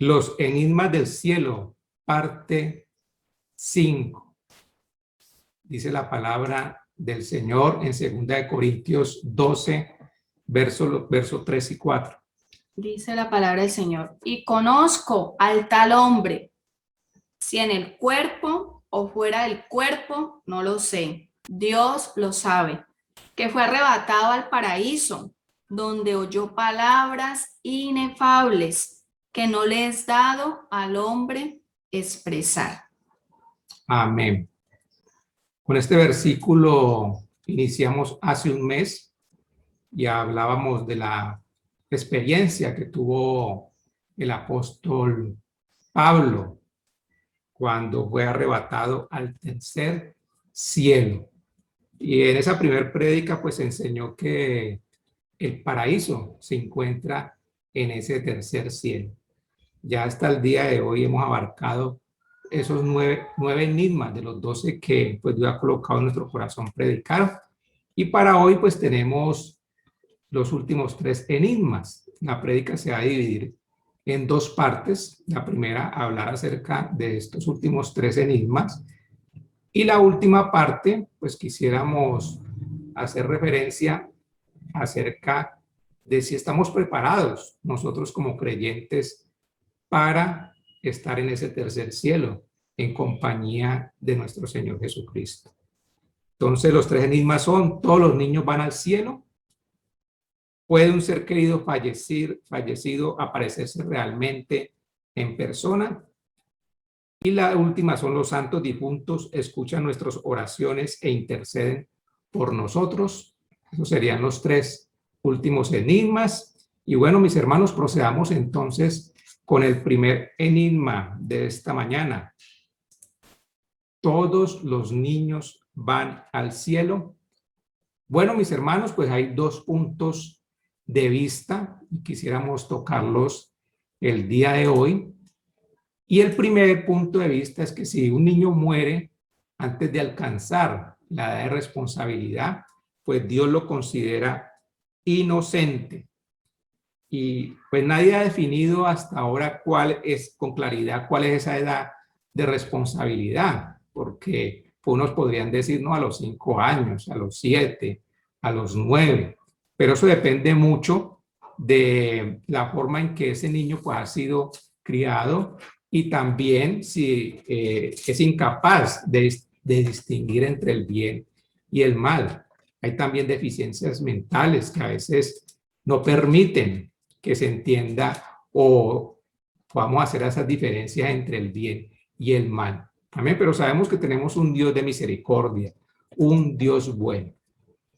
Los enigmas del cielo, parte 5. Dice la palabra del Señor en 2 Corintios 12, versos 3 y 4. Dice la palabra del Señor: y conozco al tal hombre, si en el cuerpo o fuera del cuerpo, no lo sé. Dios lo sabe, que fue arrebatado al paraíso, donde oyó palabras inefables que no le es dado al hombre expresar. Amén. Con este versículo iniciamos hace un mes y hablábamos de la experiencia que tuvo el apóstol Pablo cuando fue arrebatado al tercer cielo. Y en esa primer prédica pues enseñó que el paraíso se encuentra en ese tercer cielo. Ya hasta el día de hoy hemos abarcado esos nueve enigmas de los 12 que pues Dios ha colocado en nuestro corazón predicar. Y para hoy pues tenemos los últimos 3 enigmas. La prédica se va a dividir en 2 partes. La primera, hablar acerca de estos últimos 3 enigmas. Y la última parte, pues quisiéramos hacer referencia acerca de si estamos preparados nosotros como creyentes para estar en ese tercer cielo en compañía de nuestro Señor Jesucristo. Entonces los 3 enigmas son: todos los niños van al cielo, puede un ser querido fallecido aparecerse realmente en persona, y la última son: los santos difuntos escuchan nuestras oraciones e interceden por nosotros. Esos serían los 3 últimos enigmas. Y bueno, mis hermanos, procedamos entonces con el primer enigma de esta mañana. ¿Todos los niños van al cielo? Bueno, mis hermanos, pues hay 2 puntos de vista y quisiéramos tocarlos el día de hoy. Y el primer punto de vista es que si un niño muere antes de alcanzar la edad de responsabilidad, pues Dios lo considera inocente. Y pues nadie ha definido hasta ahora con claridad cuál es esa edad de responsabilidad, porque unos podrían decir, no, a los 5 años, a los 7, a los 9, pero eso depende mucho de la forma en que ese niño pues, ha sido criado, y también si es incapaz de distinguir entre el bien y el mal. Hay también deficiencias mentales que a veces no permiten que se entienda o podamos hacer esas diferencias entre el bien y el mal. Amén, pero sabemos que tenemos un Dios de misericordia, un Dios bueno.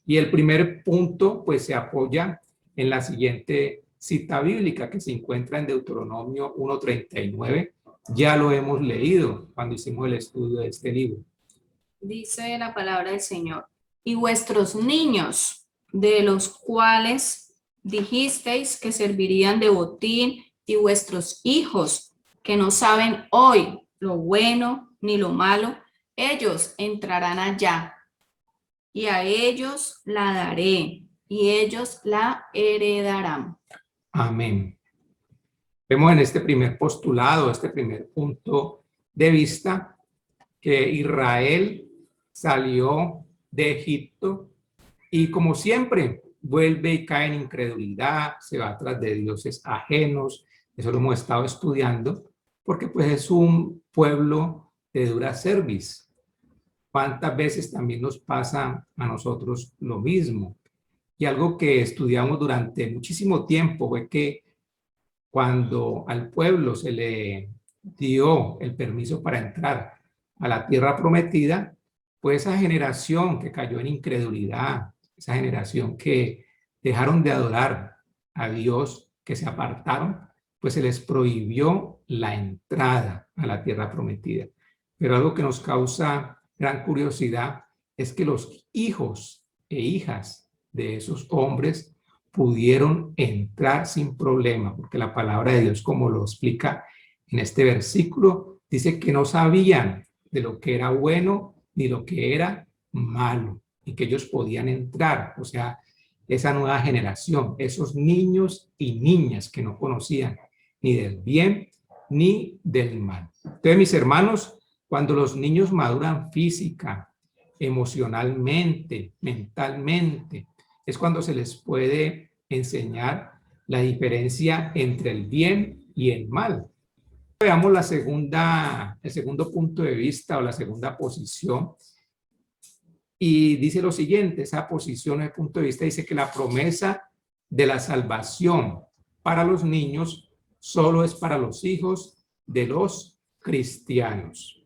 Y el primer punto pues se apoya en la siguiente cita bíblica que se encuentra en Deuteronomio 1:39. Ya lo hemos leído cuando hicimos el estudio de este libro. Dice la palabra del Señor: y vuestros niños, de los cuales dijisteis que servirían de botín, y vuestros hijos, que no saben hoy lo bueno ni lo malo, ellos entrarán allá, y a ellos la daré, y ellos la heredarán. Amén. Vemos en este primer postulado, este primer punto de vista, que Israel salió de Egipto y como siempre vuelve y cae en incredulidad, se va tras de dioses ajenos. Eso lo hemos estado estudiando porque pues es un pueblo de dura cerviz. ¿Cuántas veces también nos pasa a nosotros lo mismo? Y algo que estudiamos durante muchísimo tiempo fue que cuando al pueblo se le dio el permiso para entrar a la tierra prometida, pues esa generación que cayó en incredulidad, esa generación que dejaron de adorar a Dios, que se apartaron, pues se les prohibió la entrada a la tierra prometida. Pero algo que nos causa gran curiosidad es que los hijos e hijas de esos hombres pudieron entrar sin problema, porque la palabra de Dios, como lo explica en este versículo, dice que no sabían de lo que era bueno ni lo que era malo, y que ellos podían entrar. O sea, esa nueva generación, esos niños y niñas que no conocían ni del bien ni del mal. Entonces, mis hermanos, cuando los niños maduran física, emocionalmente, mentalmente, es cuando se les puede enseñar la diferencia entre el bien y el mal. Veamos el segundo punto de vista o la segunda posición. Y dice lo siguiente, esa posición, el punto de vista, dice que la promesa de la salvación para los niños solo es para los hijos de los cristianos.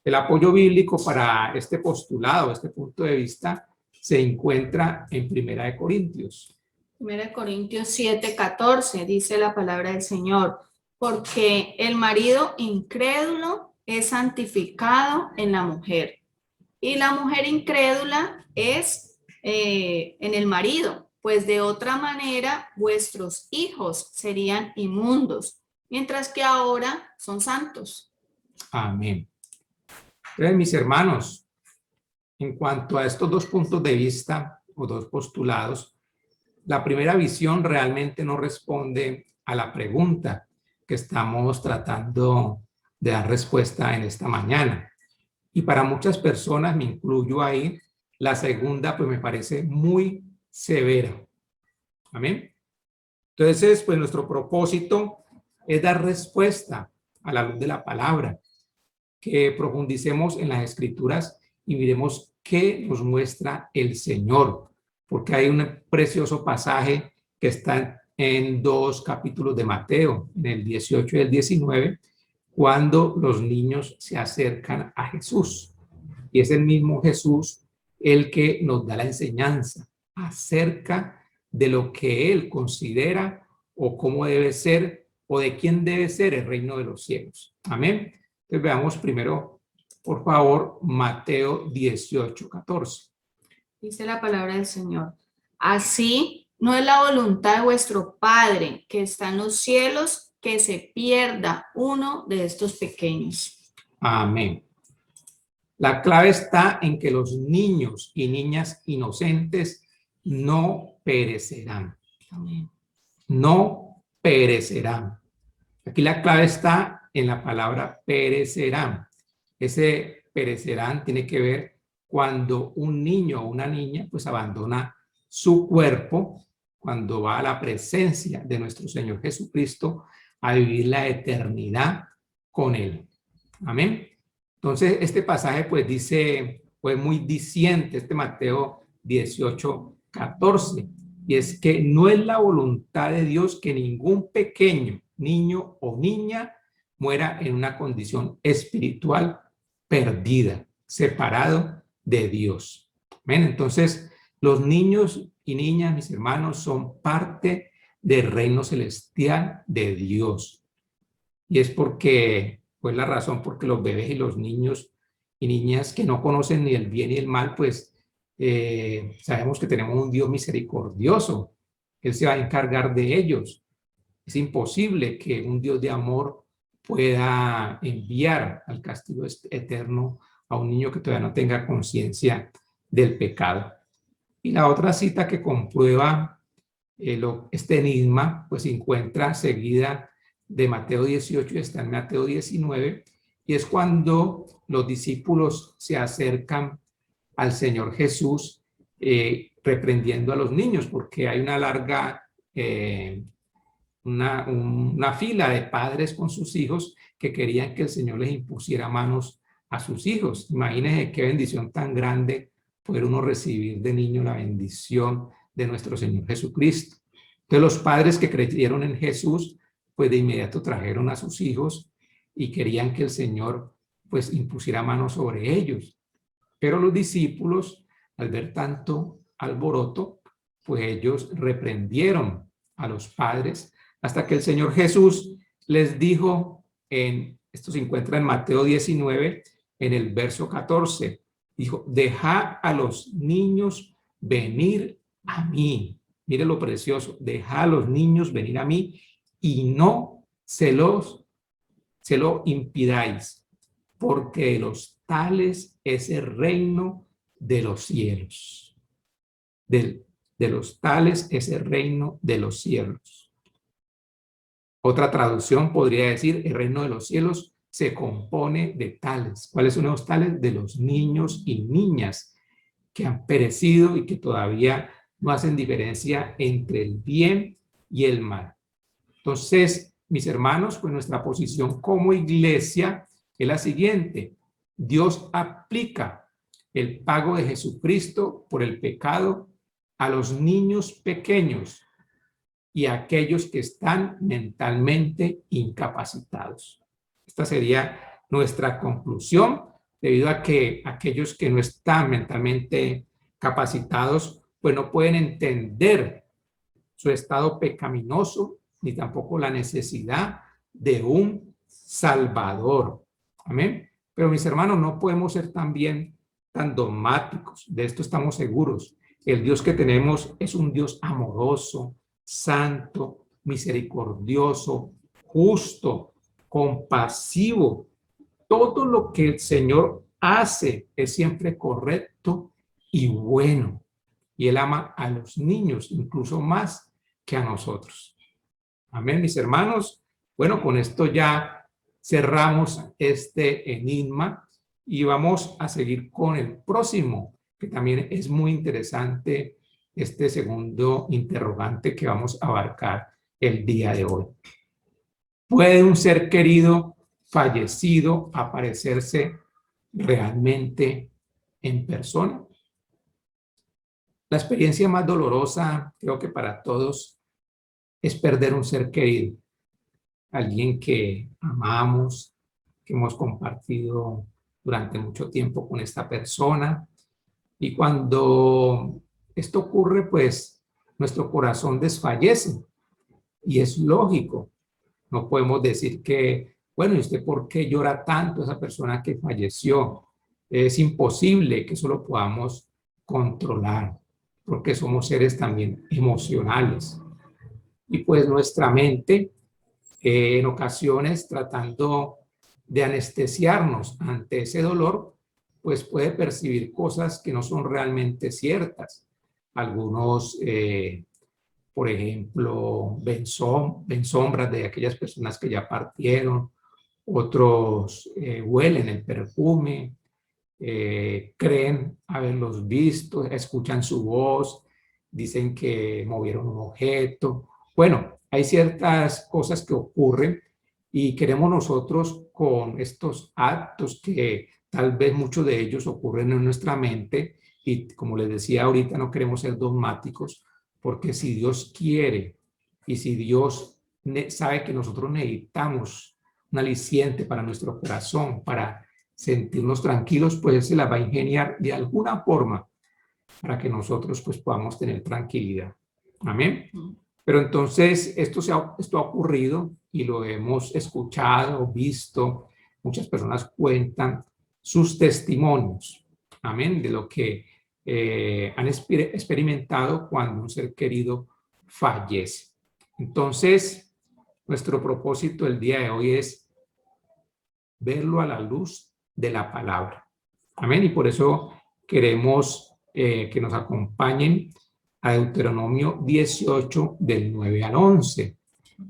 El apoyo bíblico para este postulado, este punto de vista, se encuentra en Primera de Corintios. 1 Corintios 7:14 dice la palabra del Señor, porque el marido incrédulo es santificado en la mujer y la mujer incrédula es en el marido, pues de otra manera vuestros hijos serían inmundos, mientras que ahora son santos. Amén. Entonces, mis hermanos, en cuanto a estos dos puntos de vista o dos postulados, la primera visión realmente no responde a la pregunta que estamos tratando de dar respuesta en esta mañana. Y para muchas personas, me incluyo ahí, la segunda pues me parece muy severa. Amén. Entonces, pues nuestro propósito es dar respuesta a la luz de la palabra, que profundicemos en las escrituras y miremos qué nos muestra el Señor, porque hay un precioso pasaje que está en 2 capítulos de Mateo, en el 18 y el 19, cuando los niños se acercan a Jesús. Y es el mismo Jesús el que nos da la enseñanza acerca de lo que Él considera o cómo debe ser o de quién debe ser el reino de los cielos. Amén. Entonces veamos primero, por favor, Mateo 18:14. Dice la palabra del Señor. Así no es la voluntad de vuestro Padre que está en los cielos que se pierda uno de estos pequeños. Amén. La clave está en que los niños y niñas inocentes no perecerán. Amén. No perecerán. Aquí la clave está en la palabra perecerán. Ese perecerán tiene que ver cuando un niño o una niña pues abandona su cuerpo, cuando va a la presencia de nuestro Señor Jesucristo a vivir la eternidad con Él. Amén. Entonces, este pasaje pues dice, pues muy diciente, este Mateo 18:14, y es que no es la voluntad de Dios que ningún pequeño, niño o niña, muera en una condición espiritual perdida, separado de Dios. ¿Ven? Entonces, los niños y niñas, mis hermanos, son parte del reino celestial de Dios. Y es porque, pues la razón porque los bebés y los niños y niñas que no conocen ni el bien ni el mal, pues sabemos que tenemos un Dios misericordioso. Él se va a encargar de ellos. Es imposible que un Dios de amor pueda enviar al castigo eterno a un niño que todavía no tenga conciencia del pecado. Y la otra cita que comprueba este enigma, pues se encuentra seguida de Mateo 18 y está en Mateo 19, y es cuando los discípulos se acercan al Señor Jesús reprendiendo a los niños, porque hay una larga una fila de padres con sus hijos que querían que el Señor les impusiera manos a sus hijos. Imagínense qué bendición tan grande poder uno recibir de niño la bendición de nuestro Señor Jesucristo. Entonces los padres que creyeron en Jesús, pues de inmediato trajeron a sus hijos y querían que el Señor pues impusiera manos sobre ellos. Pero los discípulos, al ver tanto alboroto, pues ellos reprendieron a los padres hasta que el Señor Jesús les dijo, esto se encuentra en Mateo 19, en el verso 14, dijo, deja a los niños venir a mí. Mire lo precioso, deja a los niños venir a mí y no se lo impidáis, porque de los tales es el reino de los cielos. De los tales es el reino de los cielos. Otra traducción podría decir, el reino de los cielos se compone de tales. ¿Cuáles son los tales? De los niños y niñas que han perecido y que todavía no hacen diferencia entre el bien y el mal. Entonces, mis hermanos, pues nuestra posición como iglesia es la siguiente. Dios aplica el pago de Jesucristo por el pecado a los niños pequeños y a aquellos que están mentalmente incapacitados. Esta sería nuestra conclusión, debido a que aquellos que no están mentalmente capacitados, pues no pueden entender su estado pecaminoso, ni tampoco la necesidad de un Salvador. Amén. Pero mis hermanos, no podemos ser también tan dogmáticos. De esto estamos seguros. El Dios que tenemos es un Dios amoroso, santo, misericordioso, justo, compasivo. Todo lo que el Señor hace es siempre correcto y bueno. Y Él ama a los niños incluso más que a nosotros. Amén, mis hermanos. Bueno, con esto ya cerramos este enigma y vamos a seguir con el próximo, que también es muy interesante, este segundo interrogante que vamos a abarcar el día de hoy. ¿Puede un ser querido fallecido aparecerse realmente en persona? La experiencia más dolorosa, creo que para todos, es perder un ser querido, alguien que amamos, que hemos compartido durante mucho tiempo con esta persona. Y cuando esto ocurre, pues nuestro corazón desfallece. Y es lógico. No podemos decir que, bueno, ¿y usted por qué llora tanto esa persona que falleció? Es imposible que eso lo podamos controlar, porque somos seres también emocionales. Y pues nuestra mente, en ocasiones tratando de anestesiarnos ante ese dolor, pues puede percibir cosas que no son realmente ciertas. Algunos, por ejemplo, ven sombras de aquellas personas que ya partieron, otros huelen el perfume, creen haberlos visto, escuchan su voz, dicen que movieron un objeto. Bueno, hay ciertas cosas que ocurren y queremos nosotros con estos actos que tal vez muchos de ellos ocurren en nuestra mente y como les decía ahorita no queremos ser dogmáticos porque si Dios quiere y si Dios sabe que nosotros necesitamos un aliciente para nuestro corazón, para sentirnos tranquilos, pues Él se la va a ingeniar de alguna forma para que nosotros pues podamos tener tranquilidad. Amén. Pero entonces esto ha ocurrido y lo hemos escuchado, visto, muchas personas cuentan sus testimonios, amén, de lo que han experimentado cuando un ser querido fallece. Entonces, nuestro propósito el día de hoy es verlo a la luz de la palabra. Amén. Y por eso queremos que nos acompañen a Deuteronomio 18 del 9 al 11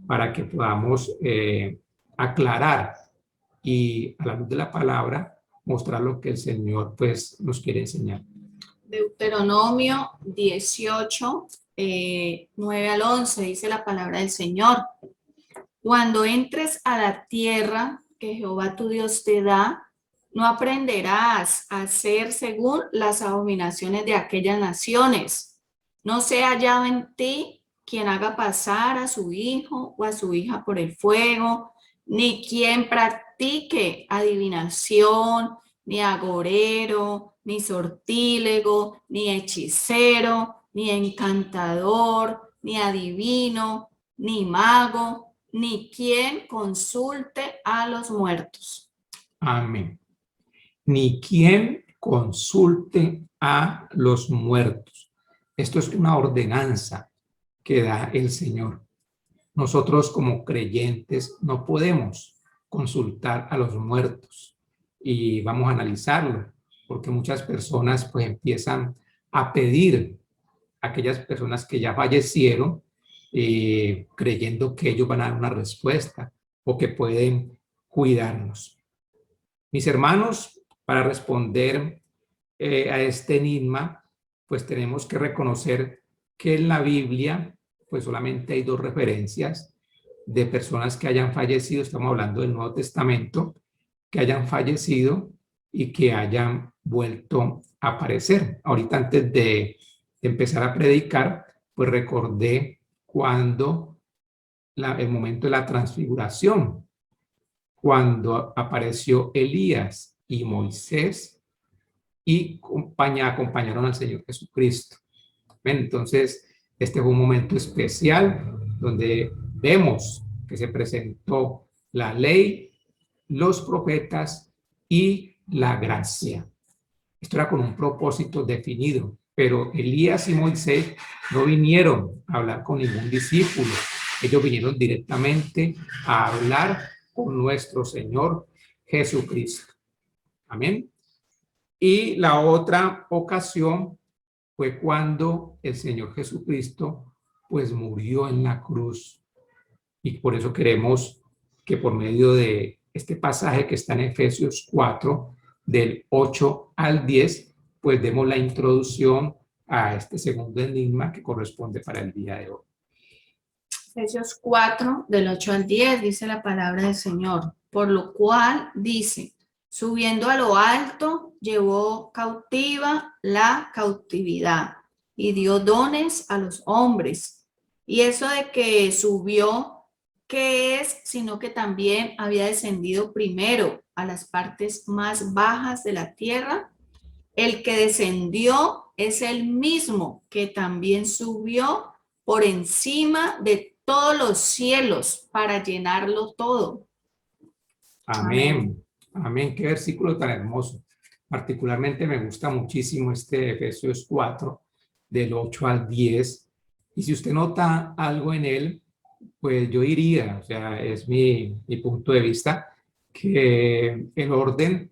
para que podamos aclarar y a la luz de la palabra mostrar lo que el Señor pues nos quiere enseñar. Deuteronomio 18, 9 al 11 dice la palabra del Señor. Cuando entres a la tierra que Jehová tu Dios te da, no aprenderás a hacer según las abominaciones de aquellas naciones. No sea hallado en ti quien haga pasar a su hijo o a su hija por el fuego, ni quien practique adivinación, ni agorero, ni sortílego, ni hechicero, ni encantador, ni adivino, ni mago, ni quien consulte a los muertos. Amén. Ni quien consulte a los muertos. Esto es una ordenanza que da el Señor. Nosotros como creyentes no podemos consultar a los muertos y vamos a analizarlo porque muchas personas pues empiezan a pedir a aquellas personas que ya fallecieron creyendo que ellos van a dar una respuesta o que pueden cuidarnos. Mis hermanos, para responder a este enigma, pues tenemos que reconocer que en la Biblia, pues solamente hay dos referencias de personas que hayan fallecido, estamos hablando del Nuevo Testamento, que hayan fallecido y que hayan vuelto a aparecer. Ahorita antes de empezar a predicar, pues recordé cuando el momento de la transfiguración, cuando apareció Elías y Moisés y acompañaron al Señor Jesucristo. Entonces, este fue un momento especial donde vemos que se presentó la ley, los profetas y la gracia. Esto era con un propósito definido, pero Elías y Moisés no vinieron a hablar con ningún discípulo. Ellos vinieron directamente a hablar con nuestro Señor Jesucristo. Amén. Y la otra ocasión fue cuando el Señor Jesucristo pues murió en la cruz. Y por eso queremos que por medio de este pasaje que está en Efesios 4, del 8 al 10, pues demos la introducción a este segundo enigma que corresponde para el día de hoy. Efesios 4, del 8 al 10, dice la palabra del Señor, por lo cual dice, subiendo a lo alto, llevó cautiva la cautividad y dio dones a los hombres. Y eso de que subió, ¿qué es? Sino que también había descendido primero a las partes más bajas de la tierra. El que descendió es el mismo que también subió por encima de todos los cielos para llenarlo todo. Amén. Amén. Qué versículo tan hermoso. Particularmente me gusta muchísimo este Efesios 4, del 8 al 10. Y si usted nota algo en él, pues yo diría, o sea, es mi punto de vista, que el orden,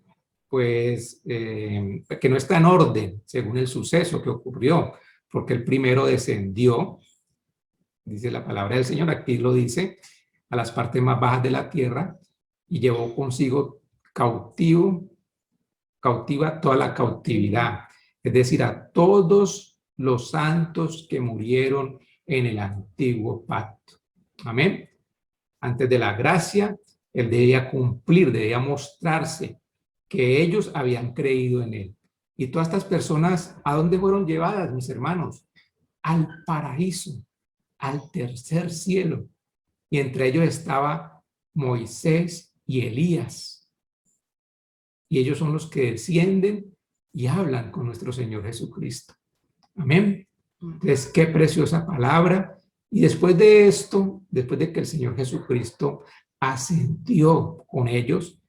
pues, que no está en orden según el suceso que ocurrió, porque el primero descendió, dice la palabra del Señor, aquí lo dice, a las partes más bajas de la tierra y llevó consigo cautiva toda la cautividad, es decir, a todos los santos que murieron en el antiguo pacto. Amén. Antes de la gracia, él debía cumplir, debía mostrarse que ellos habían creído en él. Y todas estas personas, ¿a dónde fueron llevadas, mis hermanos? Al paraíso, al tercer cielo. Y entre ellos estaba Moisés y Elías. Y ellos son los que descienden y hablan con nuestro Señor Jesucristo. Amén. Entonces, qué preciosa palabra. Y después de esto, después de que el Señor Jesucristo ascendió con ellos,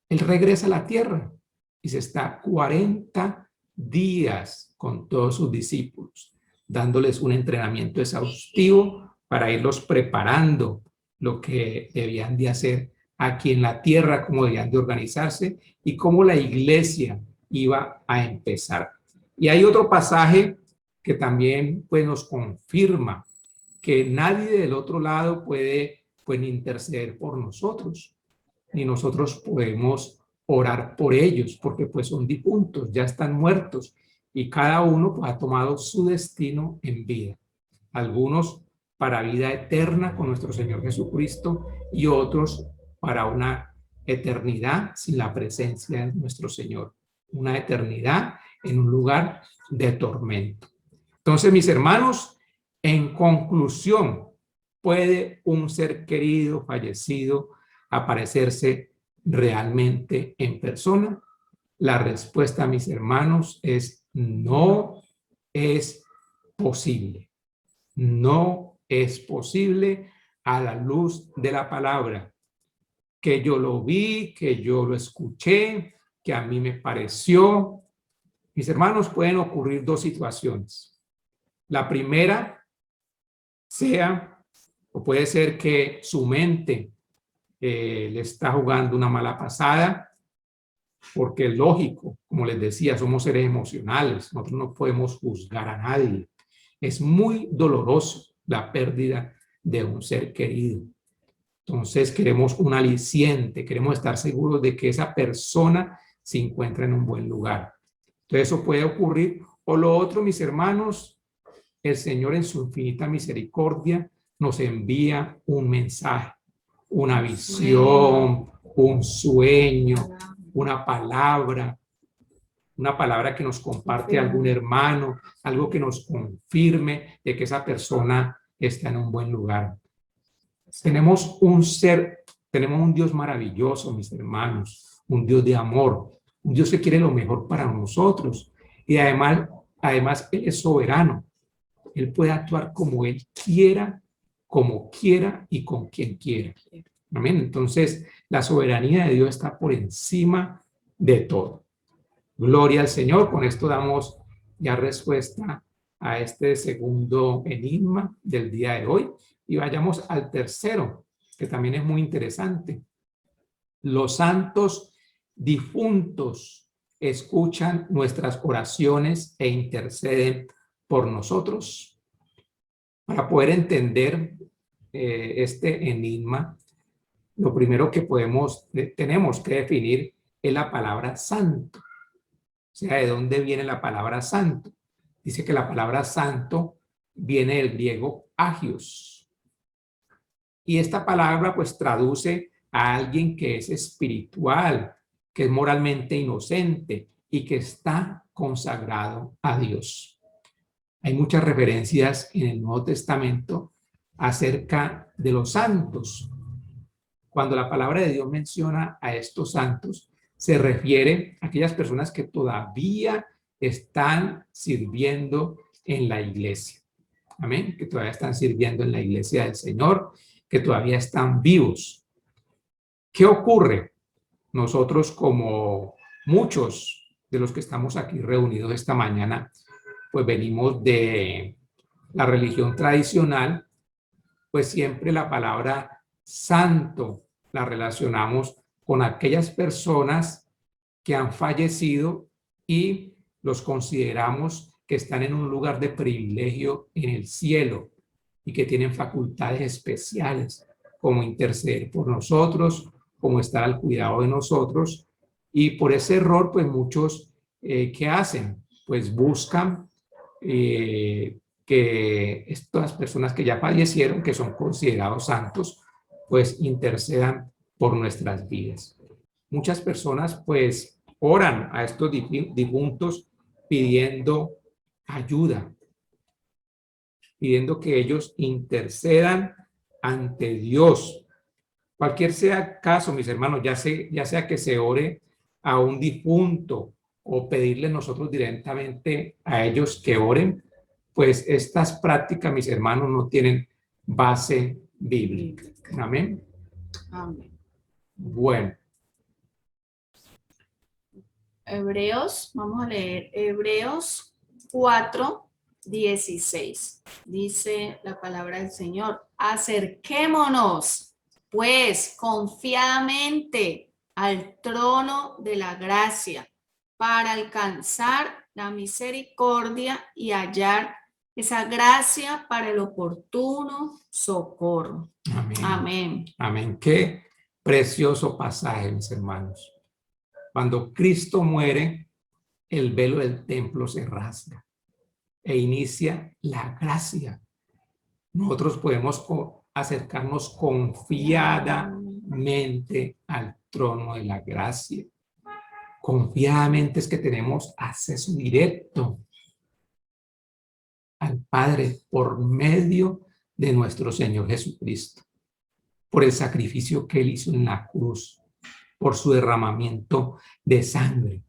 Él regresa a la tierra y se está 40 días con todos sus discípulos, dándoles un entrenamiento exhaustivo para irlos preparando lo que debían de hacer aquí en la tierra, cómo debían de organizarse y cómo la iglesia iba a empezar. Y hay otro pasaje que también pues, nos confirma que nadie del otro lado puede interceder por nosotros, ni nosotros podemos orar por ellos, porque pues son difuntos, ya están muertos, y cada uno pues, ha tomado su destino en vida. Algunos para vida eterna con nuestro Señor Jesucristo y otros para una eternidad sin la presencia de nuestro Señor, una eternidad en un lugar de tormento. Entonces, mis hermanos, en conclusión, ¿puede un ser querido, fallecido, aparecerse realmente en persona? La respuesta, mis hermanos, es no es posible. No es posible a la luz de la palabra. Que yo lo vi, que yo lo escuché, que a mí me pareció. Mis hermanos, pueden ocurrir dos situaciones. La primera sea, o puede ser que su mente le está jugando una mala pasada, porque es lógico, como les decía, somos seres emocionales, nosotros no podemos juzgar a nadie. Es muy doloroso la pérdida de un ser querido. Entonces queremos un aliciente, queremos estar seguros de que esa persona se encuentra en un buen lugar. Entonces eso puede ocurrir. O lo otro, mis hermanos, el Señor en su infinita misericordia nos envía un mensaje, una visión, un sueño, una palabra que nos comparte algún hermano, algo que nos confirme de que esa persona está en un buen lugar. Tenemos un Dios maravilloso, mis hermanos, un Dios de amor, un Dios que quiere lo mejor para nosotros. Y además Él es soberano. Él puede actuar como Él quiera, como quiera y con quien quiera. Amén. Entonces, la soberanía de Dios está por encima de todo. Gloria al Señor. Con esto damos ya respuesta a este segundo enigma del día de hoy. Y vayamos al tercero, que también es muy interesante. Los santos difuntos escuchan nuestras oraciones e interceden por nosotros. Para poder entender este enigma, lo primero que tenemos que definir es la palabra santo. O sea, ¿de dónde viene la palabra santo? Dice que la palabra santo viene del griego agios. Y esta palabra pues traduce a alguien que es espiritual, que es moralmente inocente y que está consagrado a Dios. Hay muchas referencias en el Nuevo Testamento acerca de los santos. Cuando la palabra de Dios menciona a estos santos, se refiere a aquellas personas que todavía están sirviendo en la iglesia. Amén. Que todavía están sirviendo en la iglesia del Señor, que todavía están vivos. ¿Qué ocurre? Nosotros, como muchos de los que estamos aquí reunidos esta mañana, pues venimos de la religión tradicional, pues siempre la palabra santo la relacionamos con aquellas personas que han fallecido y los consideramos que están en un lugar de privilegio en el cielo y que tienen facultades especiales, como interceder por nosotros, como estar al cuidado de nosotros. Y por ese error, pues muchos, ¿qué hacen? Pues buscan que estas personas que ya fallecieron, que son considerados santos, pues intercedan por nuestras vidas. Muchas personas pues oran a estos difuntos pidiendo ayuda, pidiendo que ellos intercedan ante Dios. Cualquier sea el caso, mis hermanos, ya sea que se ore a un difunto o pedirle nosotros directamente a ellos que oren, pues estas prácticas, mis hermanos, no tienen base bíblica. Amén. Amén. Bueno. Hebreos, vamos a leer Hebreos 4:16. Dice la palabra del Señor: acerquémonos pues confiadamente al trono de la gracia para alcanzar la misericordia y hallar esa gracia para el oportuno socorro. Amén. Amén. Amén. Qué precioso pasaje, mis hermanos. Cuando Cristo muere, el velo del templo se rasga e inicia la gracia. Nosotros podemos acercarnos confiadamente al trono de la gracia. Confiadamente es que tenemos acceso directo al Padre por medio de nuestro Señor Jesucristo, por el sacrificio que Él hizo en la cruz, por su derramamiento de sangre.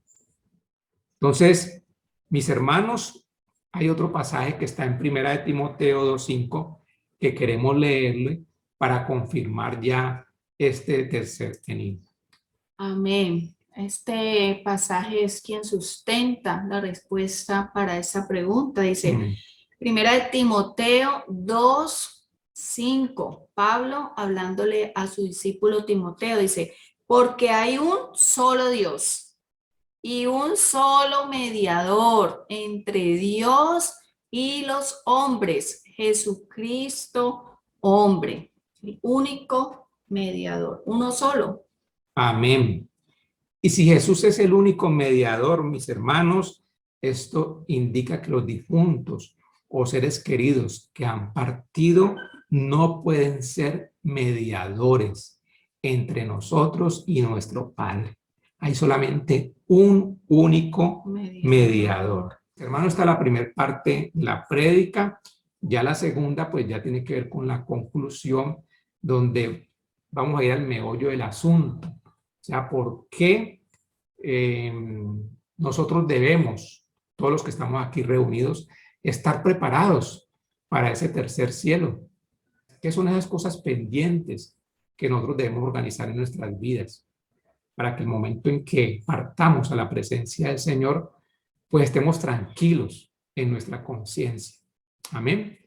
Entonces, mis hermanos, hay otro pasaje que está en 1 de Timoteo 2:5 que queremos leerle para confirmar ya este tercer enigma. Amén. Este pasaje es quien sustenta la respuesta para esa pregunta. Dice, Amén. 1 de Timoteo 2:5, Pablo hablándole a su discípulo Timoteo, dice, porque hay un solo Dios y un solo mediador entre Dios y los hombres, Jesucristo, hombre, el único mediador, uno solo. Amén. Y si Jesús es el único mediador, mis hermanos, esto indica que los difuntos o seres queridos que han partido no pueden ser mediadores entre nosotros y nuestro Padre. Hay solamente un único mediador. Hermano, está la primera parte, la prédica. Ya la segunda, pues ya tiene que ver con la conclusión, donde vamos a ir al meollo del asunto. O sea, ¿por qué nosotros debemos, todos los que estamos aquí reunidos, estar preparados para ese tercer cielo? ¿Qué son esas cosas pendientes que nosotros debemos organizar en nuestras vidas para que el momento en que partamos a la presencia del Señor, pues estemos tranquilos en nuestra conciencia? Amén.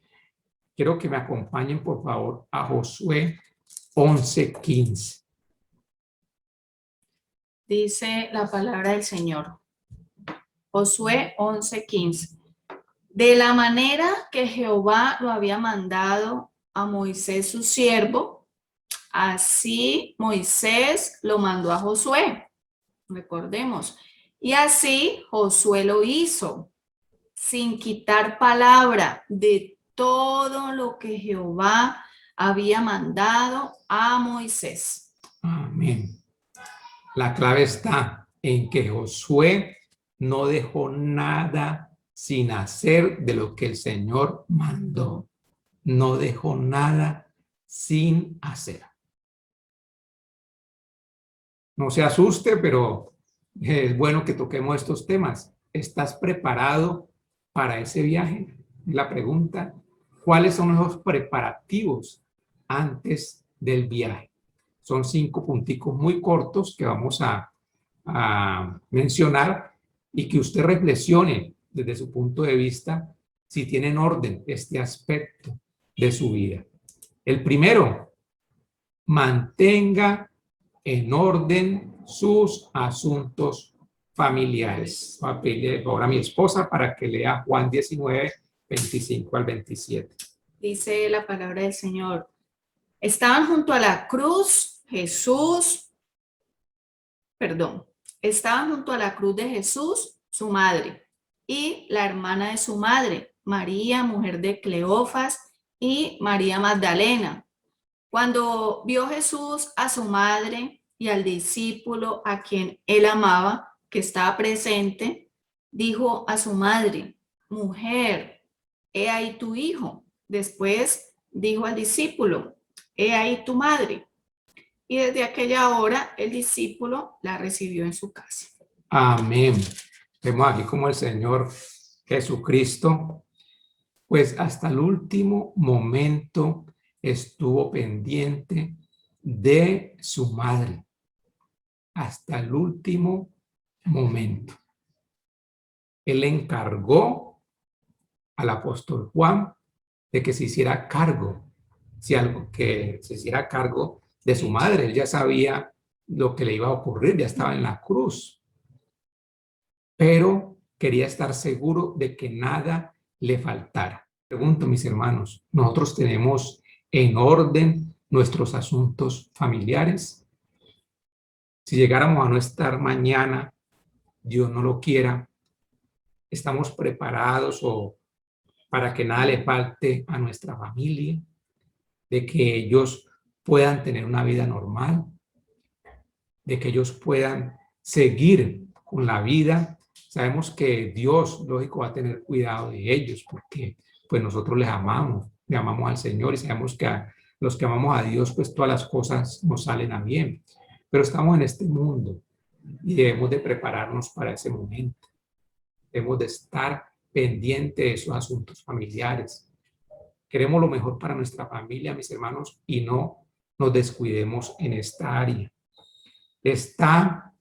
Quiero que me acompañen, por favor, a Josué 11:15. Dice la palabra del Señor. Josué 11:15. De la manera que Jehová lo había mandado a Moisés su siervo, así Moisés lo mandó a Josué. Recordemos. Y así Josué lo hizo, sin quitar palabra de todo lo que Jehová había mandado a Moisés. Amén. La clave está en que Josué no dejó nada sin hacer de lo que el Señor mandó. No dejó nada sin hacer. No se asuste, pero es bueno que toquemos estos temas. ¿Estás preparado para ese viaje? La pregunta, ¿cuáles son los preparativos antes del viaje? Son 5 punticos muy cortos que vamos a mencionar y que usted reflexione desde su punto de vista si tiene en orden este aspecto de su vida. El primero, mantenga en orden sus asuntos familiares. Voy a pedirle ahora a mi esposa para que lea Juan 19, 25 al 27. Dice la palabra del Señor. Estaban junto a la cruz estaban junto a la cruz de Jesús, su madre, y la hermana de su madre, María, mujer de Cleofas, y María Magdalena. Cuando vio Jesús a su madre y al discípulo a quien él amaba, que estaba presente, dijo a su madre, mujer, he ahí tu hijo. Después dijo al discípulo, he ahí tu madre. Y desde aquella hora el discípulo la recibió en su casa. Amén. Vemos aquí como el Señor Jesucristo, pues hasta el último momento estuvo pendiente de su madre. Hasta el último momento. Él encargó al apóstol Juan de que se hiciera cargo, que se hiciera cargo de su madre. Él ya sabía lo que le iba a ocurrir, ya estaba en la cruz, pero quería estar seguro de que nada le faltara. Pregunto, mis hermanos, ¿nosotros tenemos en orden nuestros asuntos familiares? Si llegáramos a no estar mañana, Dios no lo quiera, ¿estamos preparados o para que nada le falte a nuestra familia? De que ellos puedan tener una vida normal, de que ellos puedan seguir con la vida. Sabemos que Dios, lógico, va a tener cuidado de ellos porque pues nosotros le amamos al Señor y sabemos que a los que amamos a Dios, pues todas las cosas nos salen a bien. Pero estamos en este mundo y debemos de prepararnos para ese momento. Debemos de estar pendientes de esos asuntos familiares. Queremos lo mejor para nuestra familia, mis hermanos, y no nos descuidemos en esta área. Está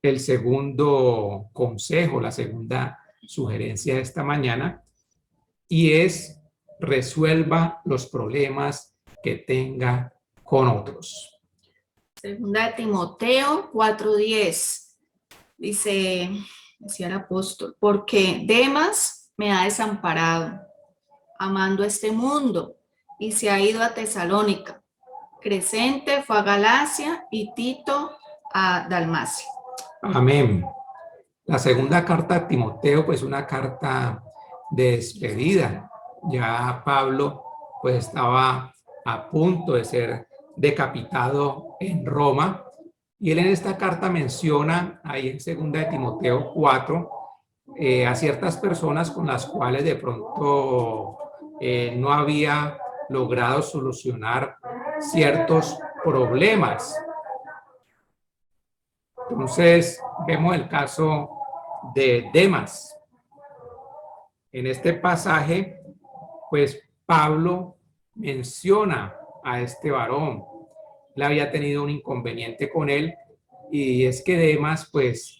el segundo consejo, la segunda sugerencia de esta mañana, y es resuelva los problemas que tenga con otros. Segunda de Timoteo 4:10. Decía el apóstol, porque Demas me ha desamparado, amando este mundo, y se ha ido a Tesalónica. Crescente fue a Galacia y Tito a Dalmacia. Amén. La segunda carta a Timoteo, pues una carta de despedida. Ya Pablo, pues estaba a punto de ser decapitado en Roma. Y él en esta carta menciona, ahí en segunda de Timoteo 4, a ciertas personas con las cuales de pronto no había logrado solucionar ciertos problemas. Entonces, vemos el caso de Demas. En este pasaje, pues Pablo menciona a este varón. Él había tenido un inconveniente con él, y es que Demas, pues,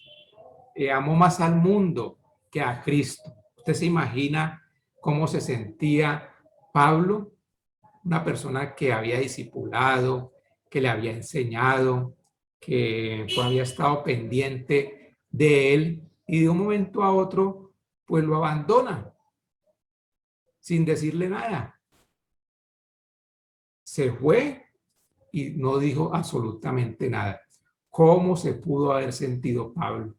amó más al mundo que a Cristo. ¿Usted se imagina cómo se sentía Pablo? Una persona que había discipulado, que le había enseñado, que pues, había estado pendiente de él, y de un momento a otro, pues lo abandona sin decirle nada. Se fue y no dijo absolutamente nada. ¿Cómo se pudo haber sentido Pablo?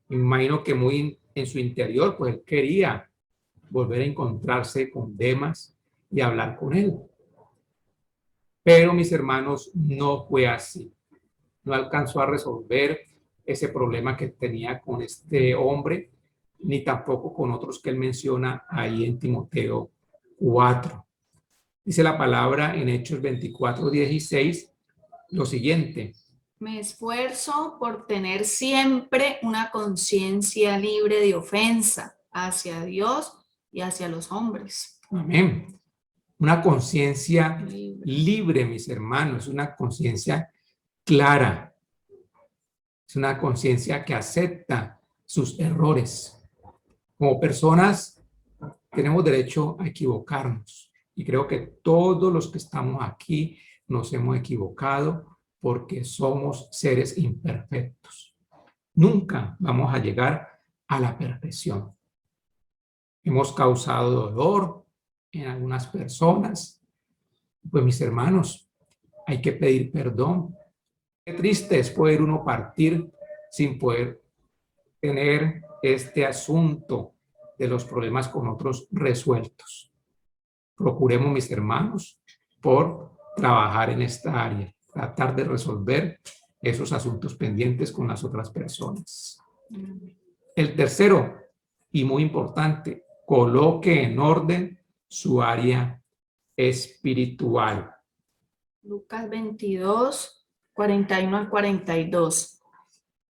Me imagino que muy en su interior, pues él quería volver a encontrarse con Demas y hablar con él. Pero, mis hermanos, no fue así. No alcanzó a resolver ese problema que tenía con este hombre, ni tampoco con otros que él menciona ahí en Timoteo 4. Dice la palabra en Hechos 24:16 lo siguiente: Me esfuerzo por tener siempre una conciencia libre de ofensa hacia Dios y hacia los hombres. amén. Una conciencia libre, mis hermanos, una conciencia clara. Es una conciencia que acepta sus errores. Como personas tenemos derecho a equivocarnos, y creo que todos los que estamos aquí nos hemos equivocado porque somos seres imperfectos. Nunca vamos a llegar a la perfección. Hemos causado dolor en algunas personas. Pues, mis hermanos, hay que pedir perdón. Qué triste es poder uno partir sin poder tener este asunto de los problemas con otros resueltos. Procuremos, mis hermanos, por trabajar en esta área, tratar de resolver esos asuntos pendientes con las otras personas. El tercero, y muy importante, coloque en orden su área espiritual. Lucas 22, 41 al 42.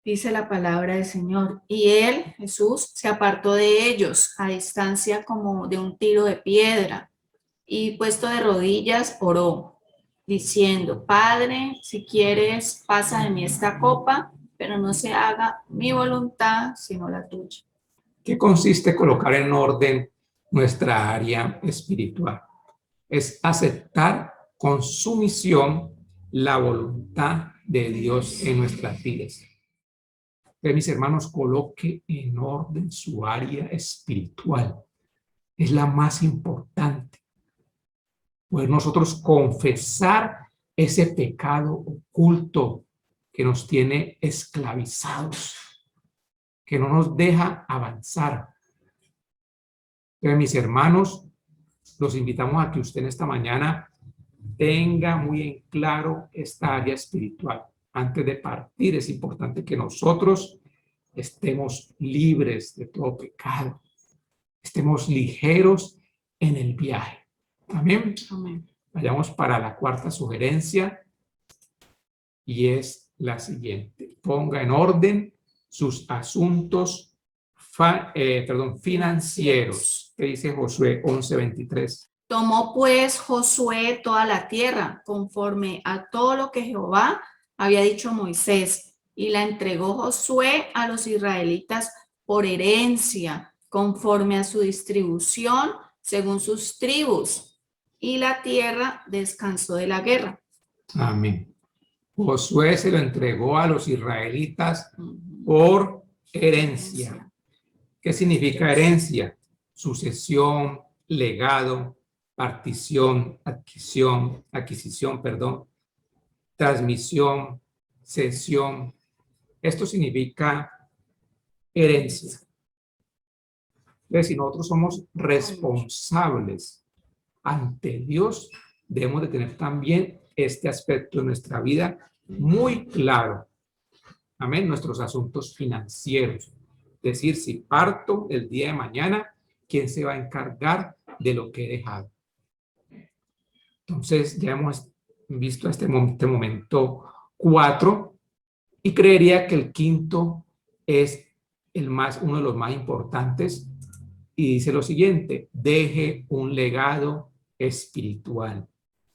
Dice la palabra del Señor. Y él, Jesús, se apartó de ellos a distancia como de un tiro de piedra, y puesto de rodillas oró, diciendo: Padre, si quieres, pasa de mí esta copa, pero no se haga mi voluntad, sino la tuya. ¿Qué consiste colocar en orden nuestra área espiritual? Es aceptar con sumisión la voluntad de Dios en nuestras vidas. Que, mis hermanos, coloque en orden su área espiritual. Es la más importante. Pues nosotros confesar ese pecado oculto que nos tiene esclavizados, que no nos deja avanzar. Entonces, mis hermanos, los invitamos a que usted en esta mañana tenga muy en claro esta área espiritual. Antes de partir, es importante que nosotros estemos libres de todo pecado, estemos ligeros en el viaje. Amén. Amén. Vayamos para la cuarta sugerencia, y es la siguiente: ponga en orden sus asuntos financieros. ¿Qué dice Josué 11:23? Tomó pues Josué toda la tierra, conforme a todo lo que Jehová había dicho a Moisés, y la entregó Josué a los israelitas por herencia, conforme a su distribución, según sus tribus, y la tierra descansó de la guerra. Amén. Josué se lo entregó a los israelitas por herencia. ¿Qué significa herencia? Sucesión, legado, adquisición, transmisión, cesión. Esto significa herencia. Entonces, si nosotros somos responsables ante Dios, debemos de tener también este aspecto de nuestra vida muy claro. Amén. Nuestros asuntos financieros. Es decir, si parto el día de mañana, ¿quién se va a encargar de lo que he dejado? Entonces, ya hemos visto este momento 4 y creería que el quinto es uno de los más importantes. Y dice lo siguiente: deje un legado espiritual.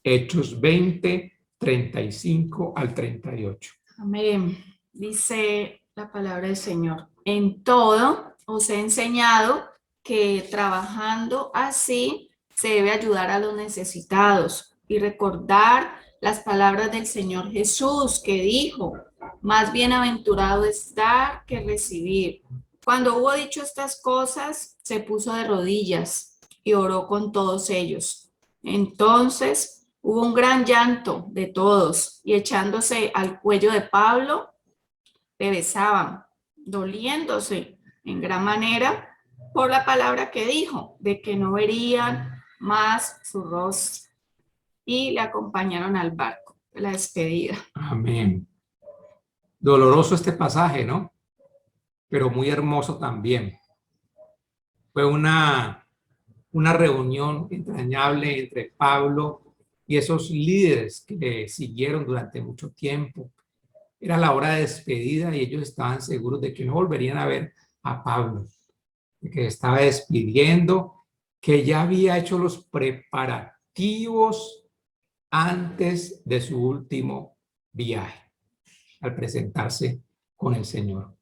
Hechos 20, 35 al 38. Amén. Dice la palabra del Señor: en todo os he enseñado que trabajando así se debe ayudar a los necesitados y recordar las palabras del Señor Jesús, que dijo: más bienaventurado es dar que recibir. Cuando hubo dicho estas cosas, se puso de rodillas y oró con todos ellos. Entonces hubo un gran llanto de todos, y echándose al cuello de Pablo, le besaban, doliéndose en gran manera por la palabra que dijo, de que no verían más su rostro. Y le acompañaron al barco, la despedida. Amén. Doloroso este pasaje, ¿no? Pero muy hermoso también. Fue una reunión entrañable entre Pablo y esos líderes que le siguieron durante mucho tiempo. Era la hora de despedida y ellos estaban seguros de que no volverían a ver a Pablo, de que estaba despidiendo, que ya había hecho los preparativos antes de su último viaje, al presentarse con el Señor.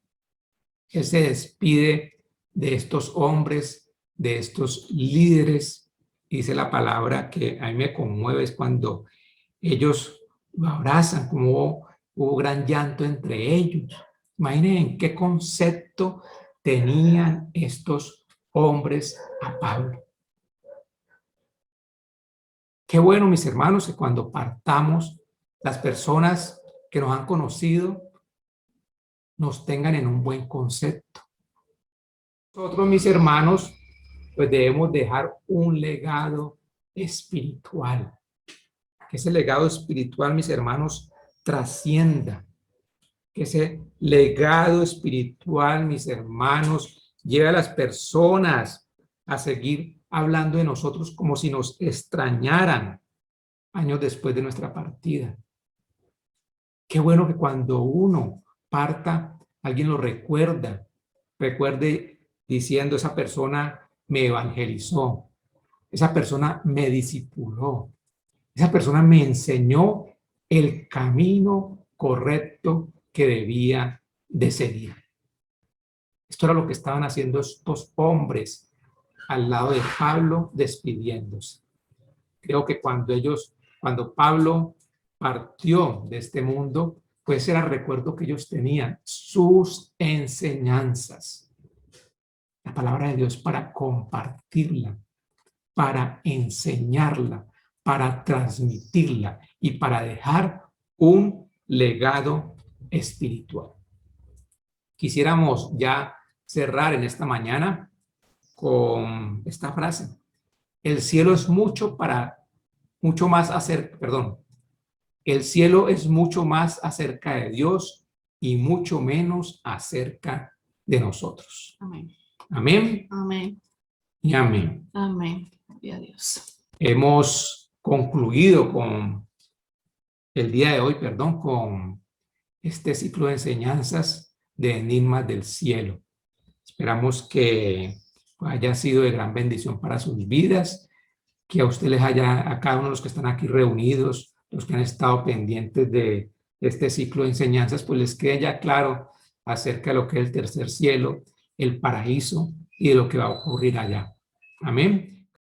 Él se despide de estos hombres, de estos líderes. Dice la palabra que a mí me conmueve, es cuando ellos lo abrazan, como hubo gran llanto entre ellos. Imaginen en qué concepto tenían estos hombres a Pablo. Qué bueno, mis hermanos, que cuando partamos, las personas que nos han conocido nos tengan en un buen concepto. Nosotros, mis hermanos, pues debemos dejar un legado espiritual. Que ese legado espiritual, mis hermanos, trascienda. Que ese legado espiritual, mis hermanos, lleve a las personas a seguir hablando de nosotros como si nos extrañaran años después de nuestra partida. Qué bueno que cuando uno parta, alguien lo recuerde diciendo: esa persona me evangelizó, esa persona me discipuló, esa persona me enseñó el camino correcto que debía de seguir. Esto era lo que estaban haciendo estos hombres al lado de Pablo, despidiéndose. Creo que cuando Pablo partió de este mundo, pues era el recuerdo que ellos tenían, sus enseñanzas. La palabra de Dios para compartirla, para enseñarla, para transmitirla y para dejar un legado espiritual. Quisiéramos ya cerrar en esta mañana con esta frase: el cielo es el cielo es mucho más acerca de Dios y mucho menos acerca de nosotros. Amén. Amén. Amén. Y amén. Amén. Gloria a Dios. Hemos concluido con con este ciclo de enseñanzas de Enigmas del Cielo. Esperamos que haya sido de gran bendición para sus vidas, que a ustedes a cada uno de los que están aquí reunidos, los que han estado pendientes de este ciclo de enseñanzas, pues les quede ya claro acerca de lo que es el tercer cielo, el paraíso y de lo que va a ocurrir allá. Amén.